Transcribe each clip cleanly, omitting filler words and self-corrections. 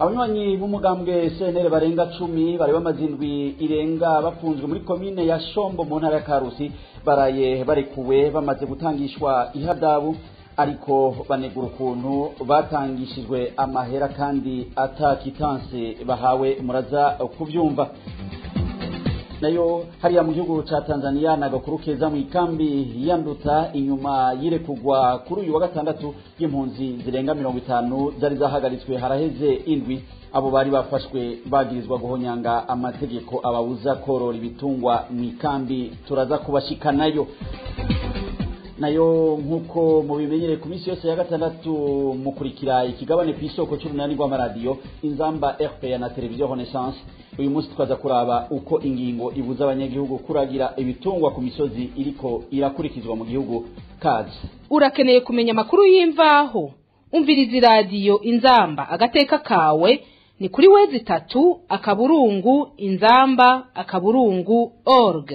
abanywanyi b'umugambwe CNL barenga 10 bari bamaze indwi irenga bafunzwe muri komine ya Shombo mu ntara ya Karusi baraye barekuwe bamaze gutangishwa ihadabu ariko banegura ukuntu batangishijwe amahera kandi atakitanse bahawe muraza kubyumva. Nayo hariya mu gihugu ca Tanzania nagakuru keza mu ikambi yanduta inyuma yirekugwa kuri uyu wa gatandatu y'impunzi zirenga 50 zari zahagaritswe haraheze indwi. Abo bari bafashwe bagirizwa guhonyanga amategeko ababuza korora ibitungwa mu ikambi turaza kubashikanayo. Nayo nkuko mubimenyere ku misi yose ya gatandatu mukurikira ikigabane kw'isoko cy'umunani rw'amaradiyo Inzamba RPA na televiziyo Renaissance. Uyu munsi twaza kuraba uko ingingo ibuza abanyagihugu kuragira ibitungwa ku misozi iriko irakurikizwa mu gihugu kazi. Urakeneye kumenya makuru y'imvaho umviriza radio Inzamba agateka kawe ni kuri wezi 3 akaburungu inzamba.org.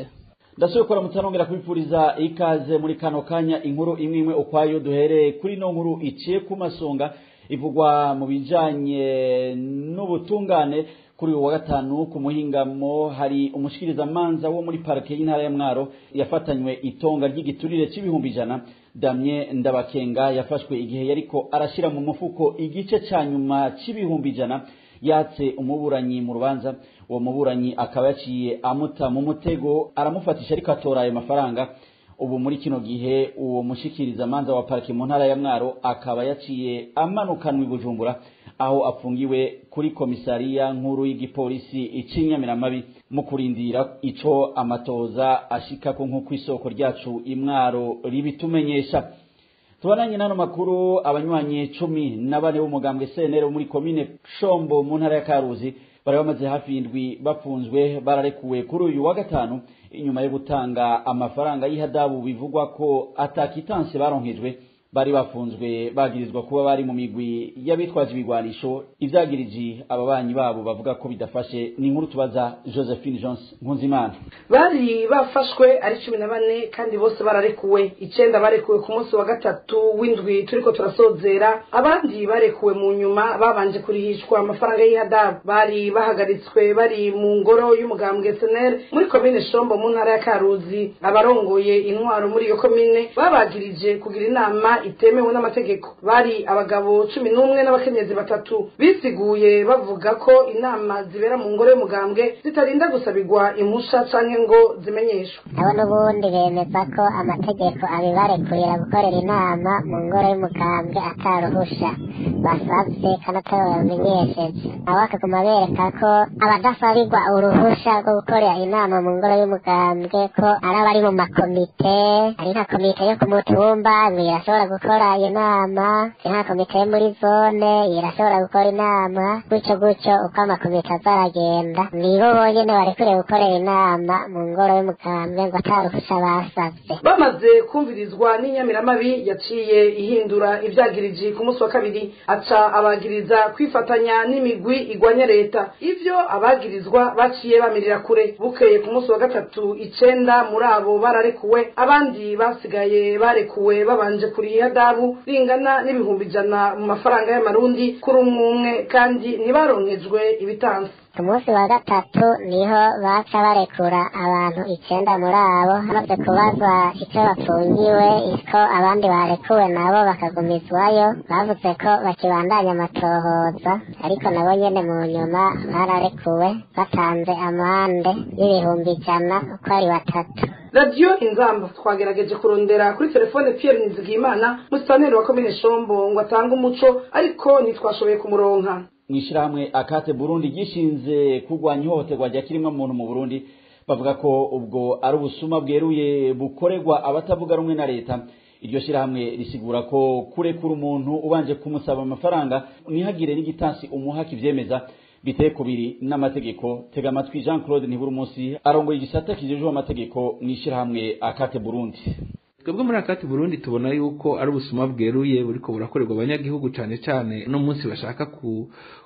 Ndasuye kora mutanongera kubipfuriza ikaze muri kano kanya inkuru imwe ukwayo duhere kuri no nkuru iciye ku masonga ivugwa mu bijanye n'ubutungane. Kuri uwa gatanu ku muhingamo hari umushikiriza manza wo muri parke y'intara ya Mwaro yafatanywe itonga ry'igiturire c'ibihumbi 100. Damien Ndabakenga yafashwe igihe yariko arashira mu mufuko igice ca nyuma c'ibihumbi 100 yatse umuburanyi mu rubanza. Uwo muburanyi akaba yaciye amuta mu mutego aramufatisha ariko atora ayo mafaranga. Ubu muri kino gihe uwo mushikiriza manza wa parke mu ntara ya Mwaro akaba yaciye amanukanwa i Bujumbura aho afungiwe kuri komisariya nkuru y'igipolisi icinyamiramabi mu kurindira ico amatoza ashika ko nko kwisoko ryacu Imwaro ribitumenyesha. Tubananye nano makuru abanywanyi 14 b'umugambwe CNL muri komine Shombo mu ntara ya Karuzi bari bamaze hafi indwi bafunzwe bararekuwe kuri uyu wa gatanu inyuma yo gutanga amafaranga y'ihadabu bivugwa ko atakitanse baronkejwe. Bari bafunzwe bagirizwa kuba bari mu migwi y'abitwaje ibigwanisho ivyagiriji ababanyi babo bavuga ko bidafashe. Ni inkuru tubaza Josephine Jones Nkunzimana. Bari bafashwe ari 14 kandi bose bararekuwe. 9 barekuwe ku munsi wa gatatu w'indwi turiko turasozera, abandi barekuwe mu nyuma babanje kurihishwa amafaranga y'ihadabu. Bari bahagaritswe bari mu ngoro y'umugambwe CNL muri komine Shombo mu ntara ya Karuzi. Abarongoye intwaro muri iyo komine babagirije kugira inama itemewe n'amategeko. Bari abagabo 11 n'abakenyezi 3 bisiguye bavuga ko inama zibera mu ngoro y'umugambwe zitarinda gusabirwa impusha canke ngo zimenyeshwe. Abo n'ubundi bemeza ko amategeko abibarekurira gukorera inama mu ngoro y'umugambwe ataruhusha basavye kandi atabamenyesheje. Abo bakaguma bereka ko abadasabirwa uruhusha rwo gukorera inama mu ngoro y'umugambwe ko ari abari mu makomite, ari nka komite yo ku mutumba irashobora gukora inama, nka komite muri zone irashobora gukora inama, gutyo uko amakomite azaragenda nibo bonyene barekuriye gukorera inama mu ngoro y'umugambwe ngo ataruhusha basavye. Bamaze kumvirizwa n'inyamiramabi yaciye ihindura ivyagiriji ku munsi wa kabiri aca abagiriza kwifatanya n'imigwi igwanya leta. Ivyo abagirizwa baciye bamirira kure. Bukeye ku munsi wa gatatu 9 muri abo bararekuwe, abandi basigaye barekuwe babanje kuri ihadabu ringana n'ibihumbi 100 mu mafaranga y'amarundi kuri umwe kandi ntibaronkejwe ibitanze. Ku munsi wa gatatu niho baca barekura abantu 9 muri abo hamaze kubazwa icyo bafungiwe, iko abandi barekuwe nabo bakagumizwayo. Bavuze ko bakibandanya amatohoza ariko nabo nyene mu nyuma bararekuwe batanze amande y'ibihumbi 100 uko ari 3. Radio Inzamba twagerageje kurondera kuri telefone Pierre Nizigimana mustaneri wa komine Shombo ngo atanga umuco ariko ntitwashoboye kumuronka. Mwishirahamwe Akate Burundi gishinze kugwanya ihohoterwa rya kirimwa muntu mu Burundi bavuga ko ubwo ari ubusuma bweruye bukorerwa abatavuga rumwe na leta. Iryo shirahamwe risigura ko kurekura umuntu ubanje kumusaba amafaranga nihagire n'igitansi umuhaka ivyemeza biteye kubiri n'amategeko. Tega amatwi Jean Claude Ntibura umunsi arongoye igisata kijejwe amategeko mwishirahamwe Akate Burundi. Twebwe muri Akate Burundi tubona yuko ari ubusuma bweruye buriko burakorerwa abanyagihugu cane no munsi bashaka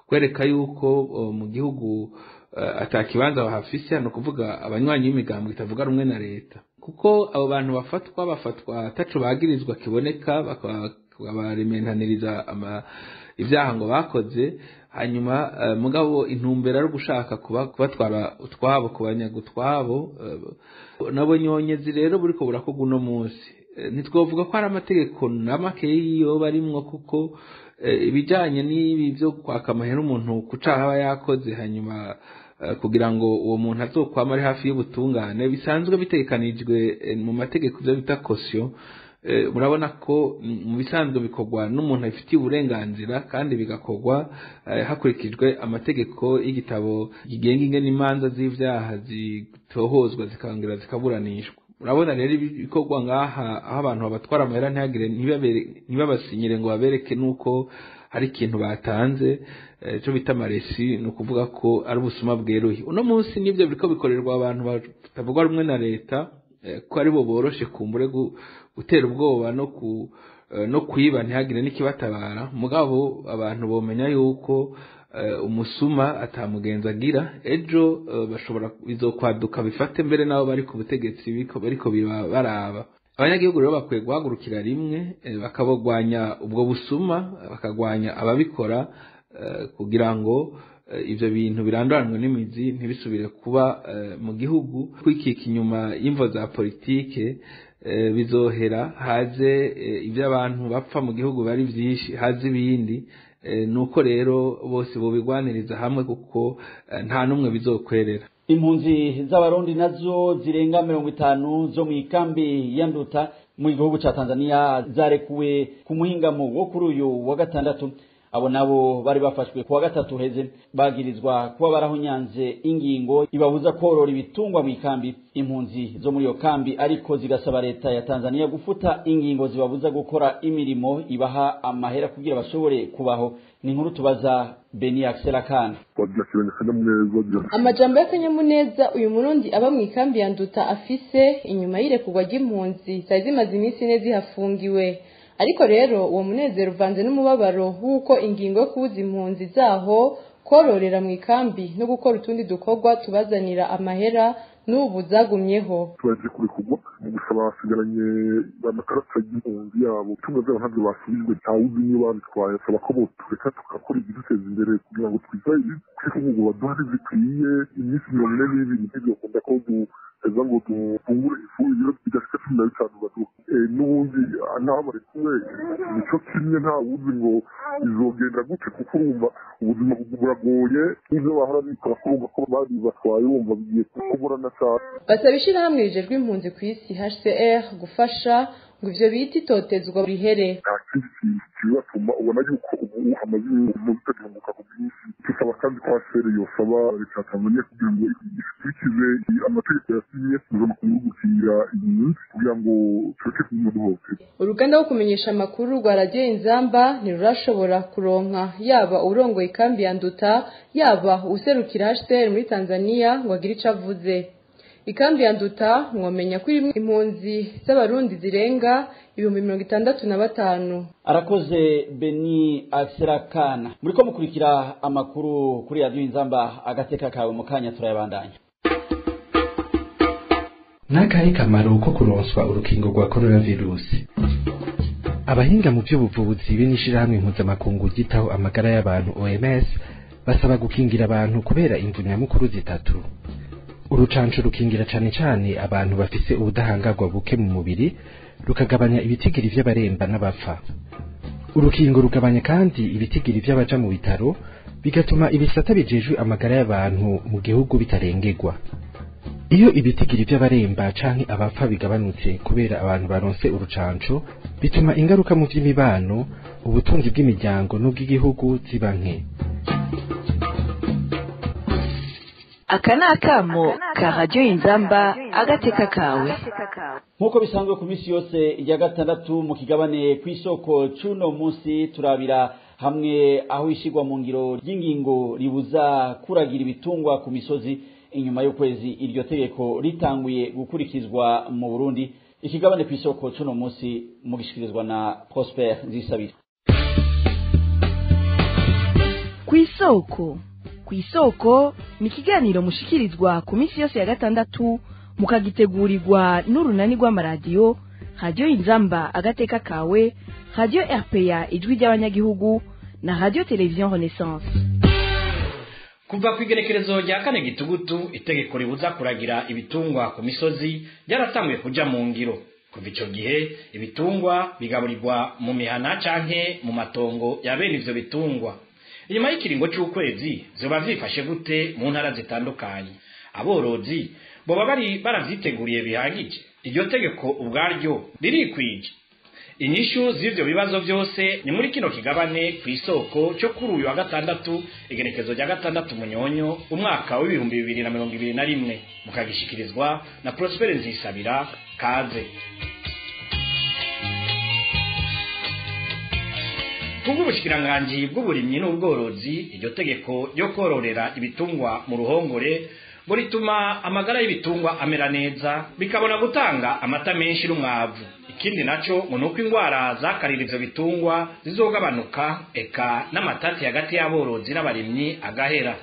kwereka yuko mu gihugu atakibanza bahafise, no kuvuga abanywanyi b'imigambwe itavuga rumwe na leta, kuko abo bantu bafatwa ataco bagirizwa kiboneka bakabarementaniriza ivyaha ngo bakoze. hanyuma mugabo intumbero ari gushaka kubatwara utwabo kubanyaga utwabo nabo nyonyezi rero buriko burakorwa uno munsi ntitwovuga ko ari amategeko n'amakeyi yo barimwo kuko ibijanye n'ibi byo kwaka amahera umuntu kucaha aba yakoze hanyuma kugira ngo uwo muntu azokwama ari hafi y'ubutungane bisanzwe bitekanijwe mu mategeko byo bita caution murabona ko mu bisanzwe bikorwa n'umuntu afitiye uburenganzira kandi bigakorwa hakurikijwe amategeko y'igitabo gigenga ingene imanza z'ivyaha zitohozwa zikongera zikaburanishwa urabona rero ibikorwa ngaha aho abantu babatwara amahera ntibabasinyire ngo babereke nuko hari ikintu batanze cyo bita maresi ni ukuvuga ko ari ubusuma bweruye uno munsi nibyo biriko bikorerwa abantu batavuga rumwe na leta ko ari bo boroshe kumbure gutera ubwoba no kwiba ntihagire n'ikibatabara mugabo abantu bomenya yuko umusuma atamugenza agira ejo bashobora bizokwaduka bifate mbere nabo bari ku butegetsi bariko baraba abanyagihugu rero bakwiye guhagurukira rimwe bakabogwanya ubwo busuma bakagwanya ababikora kugira ngo ivyo bintu biranduranwe n'imizi ntibisubire kuba mu gihugu kwikika inyuma y'imvo za politike bizohera haze ivyo abantu bapfa mu gihugu bari vyinshi haze ibindi nuko rero bose bobigwaniriza hamwe kuko nta numwe bizokwerera impunzi z'abarundi nazo zirenga 50 zo mu ikambi ya Nduta mu gihugu ca Tanzania zarekuwe ku muhingamo wo kuri uyu wa gatandatu abo nabo bari bafashwe kuwa gatatu heze bagirizwa kuba barahunyanze ingingo ibabuza korora ibitungwa mu ikambi impunzi zo muri yo kambi ariko zigasaba leta ya Tanzania gufuta ingingo zibabuza gukora imirimo ibaha amahera kugira bashobore kubaho ni nkuru tubaza Beni Akselakana amajambo y'akanyamuneza uyu murundi aba mu ikambi ya Nduta afise inyuma y'irekurwa ry'impunzi zari zimaze iminsi ine zihafungiwe ariko rero uwo munezero uvanze n'umubabaro w'uko ingingo yo kubuza impunzi zaho kororera mu ikambi no gukora utundi dukorwa tubazanira amahera n'ubu zagumyeho tubaje kubikorwa mu gusaba basigaranye amakarata y'impunzi yabo tumwe zabo ntabyo basubijwe ntawuzi niyo babitwaye asaba ko botureka tugakora ibiduteza imbere kugira ngo twizaye kwifungurwa baduhari zikwiye iminsi 42 ntibikunda ko eza ngo dufungure ifu iyo bigashika 15 baduha n'ubundi nabo bari kumwe nico kimwe nta wuzi ngo izogenda gute kuko urumva ubuzima buragoye n'ibyo bahora bikora kurumva ko bari batwaye bumva bigiye kuburana cyane basaba ishirahamwe rijejwe impunzi ku isi HCR gufasha ngo ivyo bita itotezwa rihere kibatuma ubona yuko ubu hamaze mu bitagenguka ku bwinshi tusaba kandi ko HCR yosaba leta Tanzania kugira ngo ikurikize amategeko yasinye mpuzamakungu gukingira impunzi kugira ngo tureke kumuduhoke uruganda rwo kumenyesha amakuru rwa Radio Inzamba ntirurashobora kuronka yaba urongoye ikambi ya Nduta yaba userukira HCR muri Tanzania ngo agire ico avuze ikambi ya Nduta mwomenya ko impunzi z'abarundi zirenga 65,000 arakoze Beni Akselakana muriko mukurikira amakuru kuri Radio Inzamba agateka kawe mu kanya turayabandanya nakahe kamaro ko kuronswa urukingo rwa coronavirus abahinga mu by'ubuvuzi b'inishirahamwe mpuzamakungu gitaho amagara y'abantu OMS basaba gukingira abantu kubera imvu nyamukuru zitatu urucanco rukingira cane cane abantu bafise ubudahangarwa buke mu mubiri rukagabanya ibitigiri vy'abaremba n'abapfa urukingo rugabanya kandi ibitigiri vy'abaja mu bitaro bigatuma ibisata bijejwe amagara y'abantu mu gihugu bitarengerwa iyo ibitigiri by'abaremba canke abapfa bigabanutse kubera abantu baronse urucanco bituma ingaruka mu by'imibano ubutunzi bw'imiryango n'ubw'igihugu ziba nke akanakamo ka Radio Inzamba agateka kawe nkuko bisanzwe ku misi yose ya gatandatu mu kigabane kw'isoko cuno munsi turabira hamwe aho ishigwa mu ngiro ry'ingingo ribuza kuragira ibitungwa ku misozi inyuma y'ukwezi iryo tegeko ritanguye gukurikizwa mu Burundi ikigabane kw'isoko cuno munsi mugishikirizwa na Prosper Nzisabira kw'isoko ni ikiganiro mushikirizwa ku minsi yose ya gatandatu mukagitegurirwa n'urunani rw'amaradiyo Radio Inzamba agateka kawe Radio RPA ijwi ry'abanyagihugu na radio television Renaissance. Kuva ku igerekerezo rya kane gitugutu itegeko ribuza kuragira ibitungwa ku misozi ryaratanguye kuja mu ngiro. Kuva ico gihe ibitungwa bigaburirwa mu mihana canke mu matongo ya bene ivyo bitungwa. Inyuma y'ikiringo c'ukwezi zoba vyifashe gute mu ntara zitandukanye. Aborozi boba bari baravyiteguriye bihagije. Iryo tegeko ubwaryo ririkwije. Inyishu z'ivyo bibazo byose ni muri kino kigabane ku isoko cyo kuri uyu wa gatandatu igerekezo rya gatandatu Munyonyo umwaka wa 2021 mukagishikirizwa na Prosper Nzisabira kaze. Kubw'ubushikiranganji bw'uburimyi n'ubworozi iryo tegeko ryo kororera ibitungwa mu ruhongore ngo rituma amagara y'ibitungwa amera neza bikabona gutanga amata menshi n'umwavu. Ikindi naco ngo nuko ingwara zakarira ivyo bitungwa zizogabanuka eka n'amatati hagati y'aborozi n'abarimyi agahera.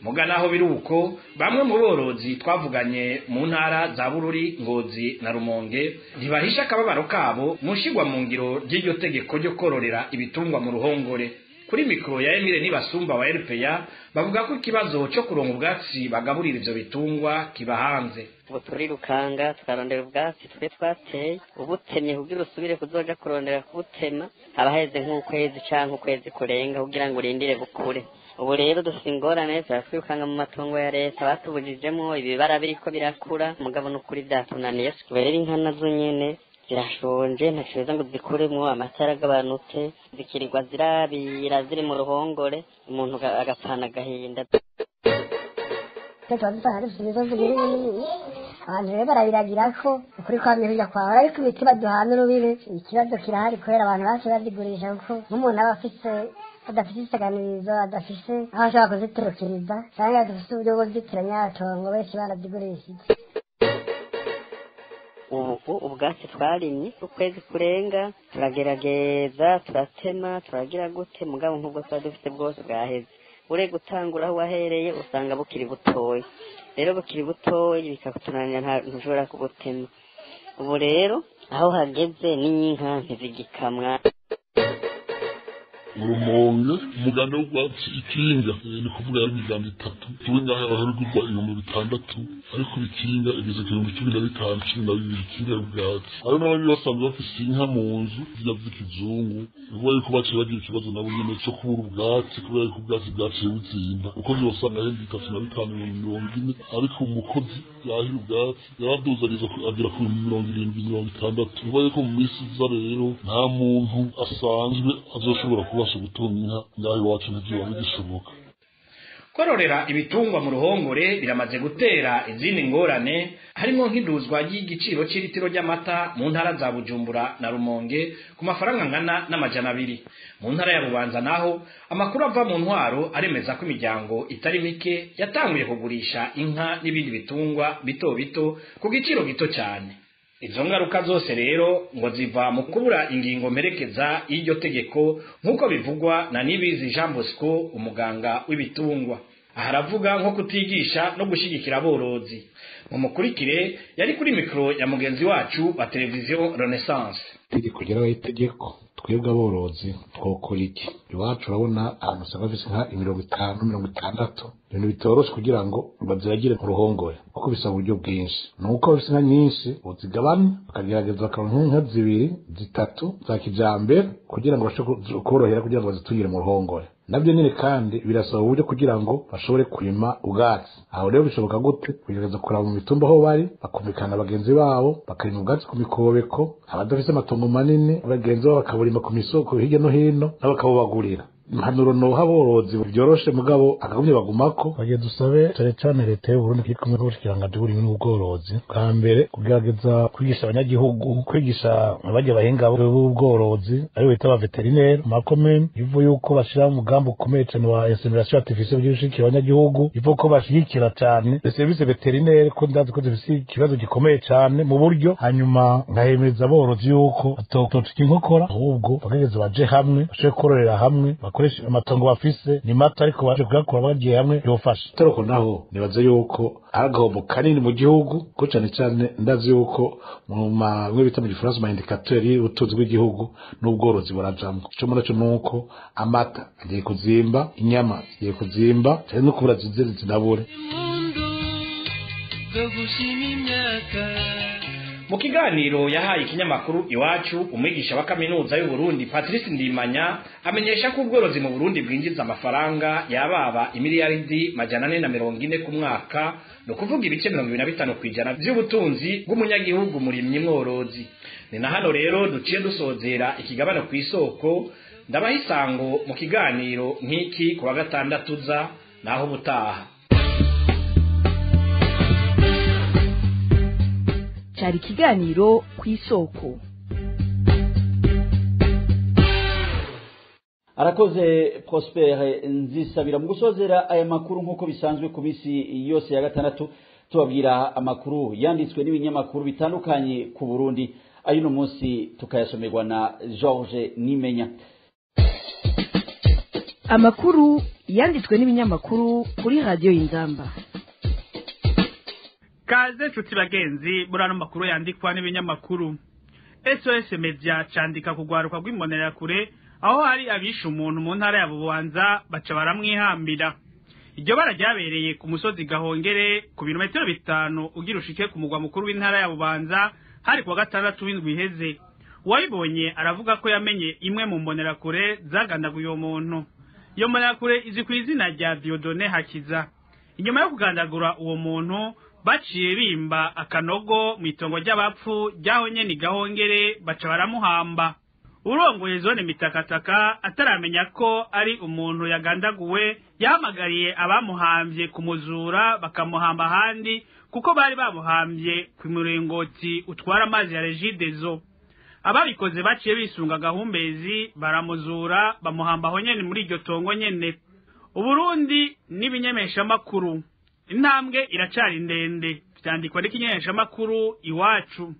Mugana aho biruko bamwe mu borozi twavuganye mu ntara za Bururi, Ngozi na Rumonge ntibahisha akababaro kabo mushigwa mu ngiro ry'iryo tegeko ryo kororera ibitungwa mu ruhongore. Kuri mikro ya Emile Nibasumba wa RPA bavuga ko ikibazo cyo kuronka ubwatsi bagaburira ivyo bitungwa kiba hanze. Ubu turirukanga tukarondera ubwatsi twe twateye ubutemye kugira usubire kuzoja kurondera kubutema abaheze nk'ukwezi canke ukwezi kurenga kugira ngo urindire bukure. Ubu rero dufite ingorane twirukanga mu matongo ya leta batubujijemo ibibara biriko birakura mugabo n'ukuri byatunaniye. Rero inka nazo nyene zirashonje ntashobora ngo zikuremwo amatara agabanutse zikirirwa zirabira ziri mu ruhongore umuntu agapfana agahinda. Abantu rero barabiragira ko ukuri kwamye bijya kwawe ariko ibiti baduhana urubibe ikibazo kirahari kubera abantu bose bazigurisha kuko nk'umuntu aba afise adafite isaganirizo adafise aho ashobora kuziturukiriza cyangwa adafite uburyo bwo kuzitiranya atongo benshi barazigurishije. Ubu ubwatsi twarimye ukwezi kurenga turagerageza turatema turagira gute mugabo nk'ubwo twari dufite bwose bwaheze. Ure gutangura aho wahereye usanga bukiri butoyi, rero bukiri butoyi bikakutunanira ntushobora kubutema. Ubu rero aho hageze n'inka ntizigikamwa. Rumonge umuganda w'ubwatsi ikinga ni kuvuga ari imiganda 3 tuwenga aharugurwa 600 ariko ikinga igeze ku 15 12 ikinga y'ubwatsi ari n'abandi basanzwe bafise inka mu nzu z'ikizungu ubwo yuko baciye bagira ikibazo nabo nyene cyo kubura ubwatsi kubera ko ubwatsi bwaciye buzimba uko byosanga hendi 35 ariko umukozi yahira ubwatsi yaraduzariza agira ku 70 ubwo yuko mu misi za rero nta muntu asanzwe azoshobora kubasha gutunga inka ngaho iwacu ntibiba bigishoboka. Kororera ibitungwa mu ruhongore biramaze gutera izindi ngorane harimo nk'iduzwa y'igiciro cy'ilitiro ry'amata mu ntara za Bujumbura na Rumonge ku mafaranga ngana n'amajana 2. Mu ntara ya Bubanza naho amakuru ava mu ntwaro aremeza ko imiryango itari mike yatanguye kugurisha inka n'ibindi bitungwa bito bito ku giciro gito cyane. Izo ngaruka zose rero ngo ziva mu kubura ingingo mperekeza y'iryo tegeko nk'uko bivugwa na Nibizi Jean Bosco umuganga w'ibitungwa. Aharavuga nko kutigisha no gushigikira aborozi. Mu mukurikire yari kuri mikro ya mugenzi wacu wa televiziyo Renaissance. Tegeko geraho itegeko twebwe aborozi twokora iki? Iwacu urabona ahantu usanga bafise nka 50-60 ibintu bitoroshe kugira ngo baziragire mu ruhongore kuko bisaba uburyo bwinshi. Nuko bafise inka nyinshi uzigabana bakagerageza bakaronka inka 2-3 za kijambere kugira ngo bashobore korohera kugira ngo bazitungire mu ruhongore. Nabyo nyine kandi birasaba uburyo kugira ngo bashobore kurima ubwatsi. Aho rero bishoboka gute? Kugerageza kuraba mu mitumba aho bari bakumvikana bagenzi babo bakarima ubwatsi ku mikobeko, abadafise amatongo manini bagenzi babo bakaburima ku misoko hirya no hino n'abakabubagurira. Impanuro no haborozi byoroshe mugabo akagumye bagumako bagiye dusabe cyane leta y'u Burundi kikumwe n'ubushikiranganje burimo n'ubworozi bwa mbere kugerageza kwigisha abanyagihugu kwigisha abajya bahinga b'ubworozi ari bita ba veterinary makomene ivu yuko bashira mu mugambo ukomeye cyane wa insemination artificielle by'ushikira abanyagihugu ivu ko bashigikira cyane service veterinary ko ndazi ko zifise ikibazo gikomeye cyane mu buryo hanyuma ngahemeza aborozi yuko atotoka inkokora ahubwo bageze baje hamwe bashe kororera hamwe bakoresha amatongo bafise ni mato ariko baje kuyakura bagiye hamwe yofasha taroko naho nibaza yuko agahombo kanini mu gihugu ko cyane cyane ndazi yuko mu mwe bita mu gifaransa ma indicateur y'ubutunzi bw'igihugu n'ubworozi burajamwe cyo muri cyo nuko amata agiye kuzimba inyama agiye kuzimba cyane no kubura zinabure. mu kiganiro yahaye ikinyamakuru Iwacu umwigisha wa kaminuza y'u Burundi Patrice Ndimanya amenyesha ko ubworozi mu Burundi bwinjiza amafaranga yababa imiliyaridi 440 ku mwaka no kuvuga ibice 25% by'ubutunzi bw'umunyagihugu murimyi mworozi. Ni na hano rero duciye dusozera ikigabano ku isoko. Ndabaha isango mu kiganiro nk'iki kuwa gatandatu za naho butaha. cyari ikiganiro ku isoko. Arakoze Prosper Nzisabira mu gusozera aya makuru nk'uko bisanzwe ku misi yose ya gatandatu tubabwira amakuru yanditswe n'ibinyamakuru bitandukanye ku Burundi. Ayuno munsi tukayasomerwa na George Nimenya. Amakuru yanditswe n'ibinyamakuru kuri radio Inzamba. Kaze nshuti bagenzi burano makuru yandikwa n'ibinyamakuru. SOS Media candika kugwaruka rw'imbonera kure aho hari abisha umuntu mu ntara ya Bubanza baca baramwihambira. Iryo barajyabereye ku musozi Gahongere ku birometero 5 ugira ushike ku mugwa mukuru w'intara ya Bubanza hari kuwa gatandatu w'indwi iheze. Uwayibonye aravuga ko yamenye imwe mu mbonera kure zagandaguye uwo muntu. Iyo mbonera kure izi ku izina rya Dieudonné Hakiza. Inyuma yo kugandagura uwo muntu baciye bimba akanogo mu itongo ry'abapfu ryaho nyene Gahongere baca baramuhamba. Urongoye zone Mitakataka ataramenya ko ari umuntu yagandaguwe yahamagariye abamuhambye kumuzura bakamuhamba handi kuko bari bamuhambye ku murengoti utwara amazi ya Regideso. Ababikoze baciye bisunga gahumbezi baramuzura bamuhamba aho nyene muri iryo tongo nyene. Uburundi n'ibinyemesha makuru intambwe iracari ndende byandikwa n'ikinyesha makuru Iwacu.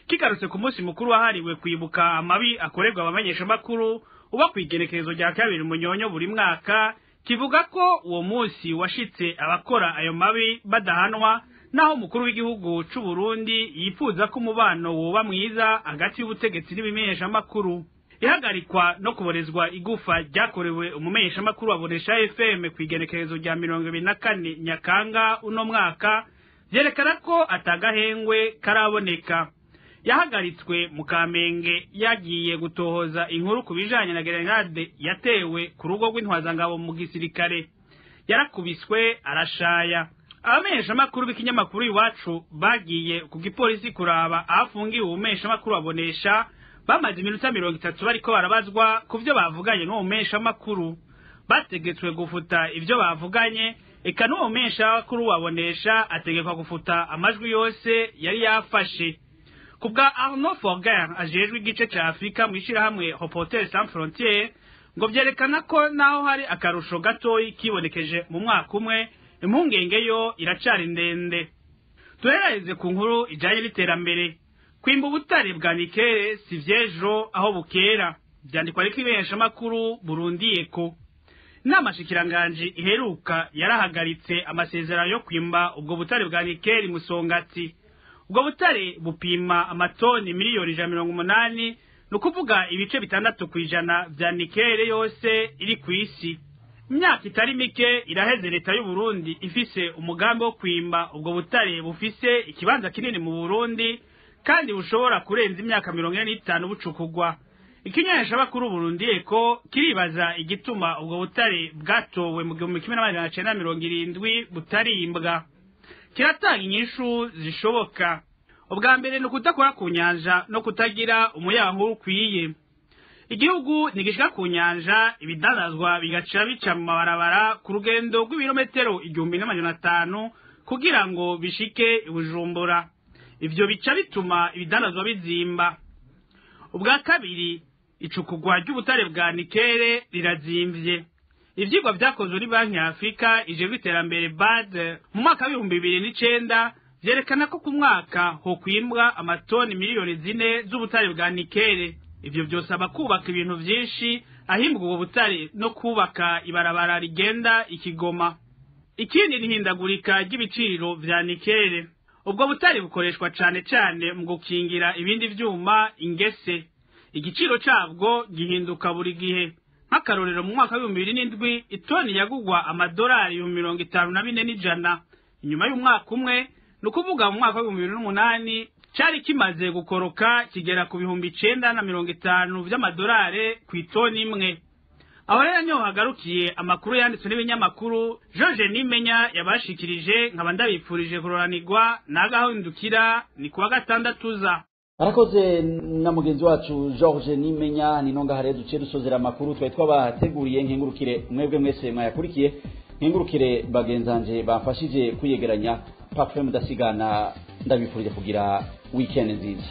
Kigarutse ku munsi mukuru wahariwe kwibuka amabi akorerwa abamenyesha makuru uba kwigerekezo rya kabiri Munyonyo buri mwaka, kivuga ko uwo munsi washitse abakora ayo mabi badahanwa, naho umukuru w'igihugu c'u Burundi yifuza ko umubano woba mwiza hagati y'ubutegetsi n'ibimenyesha makuru. Ihagarikwa no kuborezwa igufa ryakorewe umumenyesha makuru abonesha FM kwigerekezo rya 24 Nyakanga uno mwaka vyerekana ko atagahengwe karaboneka. Yahagaritswe mu Kamenge yagiye gutohoza inkuru kubijanye na grenade yatewe ku rugo rw'intwazangabo mu gisirikare. Yarakubiswe arashaya. Abamenyesha makuru b'ikinyamakuru Iwacu bagiye ku gipolisi kuraba afungiwe umumenyesha makuru abonesha bamaze iminota 30 bariko barabazwa kuvyo bavuganye n'uwo mumenyesha makuru. Bategetswe gufuta ivyo bavuganye, eka n'uwo mumenyesha makuru wabonesha ategekwa gufuta amajwi yose yari yafashe. Kubwa Arnaud Forger ajejwe igice ca Afrika mu ishirahamwe Reporters Sans Frontières ngo vyerekana ko naho hari akarusho gatoyi kibonekeje mu mwaka umwe, impungenge yo iracari ndende. Tuheraheze ku nkuru ijanye n'iterambere. Kwimba ubutare bwa nikele si vyejo aho bukera, vyandikwa n'ikimenyesha makuru Burundi Eko. N'amashikiranganje iheruka yarahagaritse amasezerano yo kwimba ubwo butare bwa nikele Musongati. Ubwo butare bupima amatoni miliyoni 180, nukuvuga ibice 6% vya nikele yose iri kwisi. Imyaka itari mike iraheze leta y'u Burundi ifise umugambi wo kwimba ubwo butare bufise ikibanza kinini mu Burundi kandi bushobora kurenza imyaka 45 bucukugwa. Ikinyesha bakuru Burundi Eko kiribaza igituma ubwo butare bwatowe mu 1970 butarimbwa. Kiratanga inyishu zishoboka. Ubwa mbere no kutakora ku nyanja no kutagira umuyankuru ukwiye. Igihugu nigishika ku nyanja ibidandazwa bigaca bica mu mabarabara ku rugendo rw'ibirometero 1500 kugira ngo bishike Bujumbura. Ivyo bica bituma ibidandazwa bizimba. Ubwa kabiri icukugwa ry'ubutare bwa nikele rirazimvye. Ivyigwa vyakozwe ni Banki ya Afrika ije kwiterambere BAD mu mwaka wa 2009 vyerekana ko ku mwaka ho kwimbwa amatoni miliyoni 4 z'ubutare bwa nikele. Ivyo byose abakubaka ibintu vyinshi ahimbwa ubwo butare no kubaka ibarabara rigenda ikigoma. Ikindi n'ihindagurika ry'ibiciro vya nikele. Ubwo butare bukoreshwa cane cane mu gukingira ibindi vyuma ingese. Igiciro cabwo gihinduka buri gihe. Nk'akarorero mu mwaka wa 2007 itoni yagugwa amadolari 54,100. Inyuma y'umwaka umwe nukuvuga mu mwaka wa 2008 cari kimaze gukoroka kigera ku 950 vy'amadolari ku itoni imwe. Aho rero niho hagarukiye amakuru yanditswe n'ibinyamakuru. George Nimenya yabashikirije nkaba ndabipfurije kuroranirwa nagahindukira ni kuwa gatandatu za. Arakoze na mugenzi wacu George Nimenya. Ninonga harezo duce dusozera amakuru twari twabateguriye. Nkengurukire mwebwe mwese mwayakurikiye, nkengurukire bagenzanje bafashije kuyegeranya. Parfait mudasigana ndabifurije kugira weekend nziza.